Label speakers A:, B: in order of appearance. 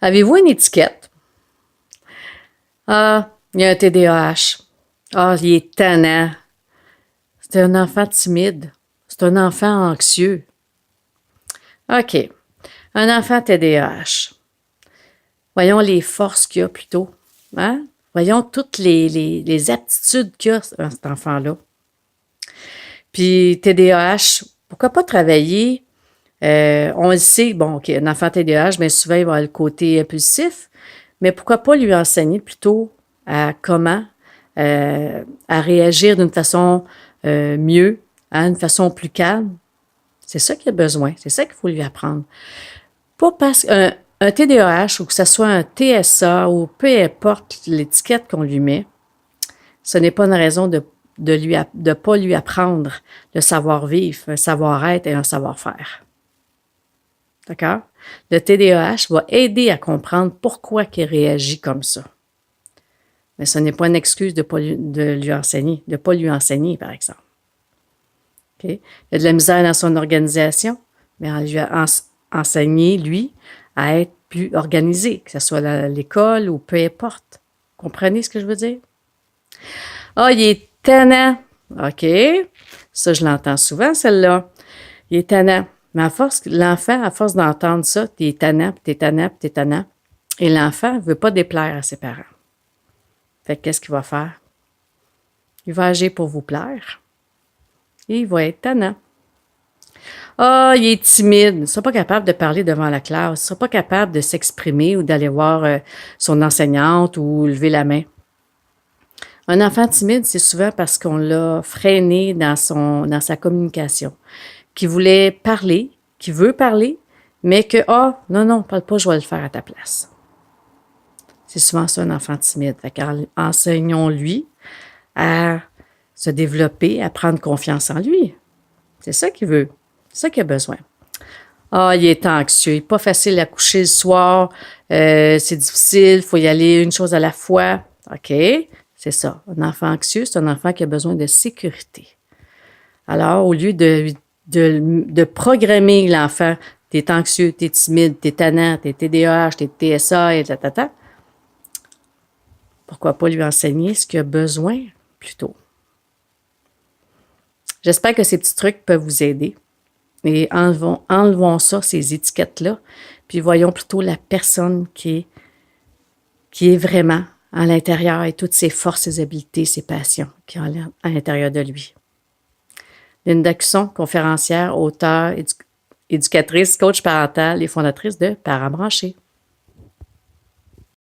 A: Avez-vous une étiquette? Ah, il y a un TDAH. Ah, il est tannant. C'est un enfant timide. C'est un enfant anxieux. OK. Un enfant TDAH. Voyons les forces qu'il y a plutôt. Hein? Voyons toutes les aptitudes qu'il y a, cet enfant-là. Puis TDAH, pourquoi pas travailler? On le sait, bon, OK, un enfant TDAH, bien souvent, il va avoir le côté impulsif, mais pourquoi pas lui enseigner plutôt à comment, à réagir d'une façon mieux, hein, une façon plus calme. C'est ça qu'il a besoin, c'est ça qu'il faut lui apprendre. Pas parce qu'un un TDAH ou que ce soit un TSA ou peu importe l'étiquette qu'on lui met, ce n'est pas une raison de pas lui apprendre le savoir-vivre, un savoir-être et un savoir-faire. D'accord? Le TDAH va aider à comprendre pourquoi il réagit comme ça. Mais ce n'est pas une excuse de ne pas lui enseigner, par exemple. Okay? Il y a de la misère dans son organisation, mais on lui a enseigné, lui, à être plus organisé, que ce soit à l'école ou peu importe. Comprenez ce que je veux dire? Ah, il est tannant. OK. Ça, je l'entends souvent, celle-là. Il est tannant. Mais à force, l'enfant, à force d'entendre ça, t'es tannant, puis t'es tannant, puis t'es tannant. Et l'enfant ne veut pas déplaire à ses parents. Fait que qu'est-ce qu'il va faire? Il va agir pour vous plaire. Et il va être tannant. Ah, il est timide. Il ne sera pas capable de parler devant la classe. Il ne sera pas capable de s'exprimer ou d'aller voir son enseignante ou lever la main. Un enfant timide, c'est souvent parce qu'on l'a freiné dans sa communication, qui voulait parler, qui veut parler, mais que, non, parle pas, je vais le faire à ta place. C'est souvent ça, un enfant timide. Fait enseignons-lui à se développer, à prendre confiance en lui. C'est ça qu'il veut. C'est ça qu'il a besoin. Ah, il est anxieux. Il n'est pas facile à coucher le soir. C'est difficile. Il faut y aller une chose à la fois. OK, c'est ça. Un enfant anxieux, c'est un enfant qui a besoin de sécurité. Alors, au lieu de programmer l'enfant, t'es anxieux, t'es timide, t'es tannant, t'es TDAH, t'es TSA, et tatata, pourquoi pas lui enseigner ce qu'il a besoin plutôt? J'espère que ces petits trucs peuvent vous aider. Et enlevons ça, ces étiquettes-là, puis voyons plutôt la personne qui est vraiment à l'intérieur et toutes ses forces, ses habiletés, ses passions qui ont à l'intérieur de lui. Linda Cusson, conférencière, auteure, éducatrice, coach parentale et fondatrice de Parents branchés.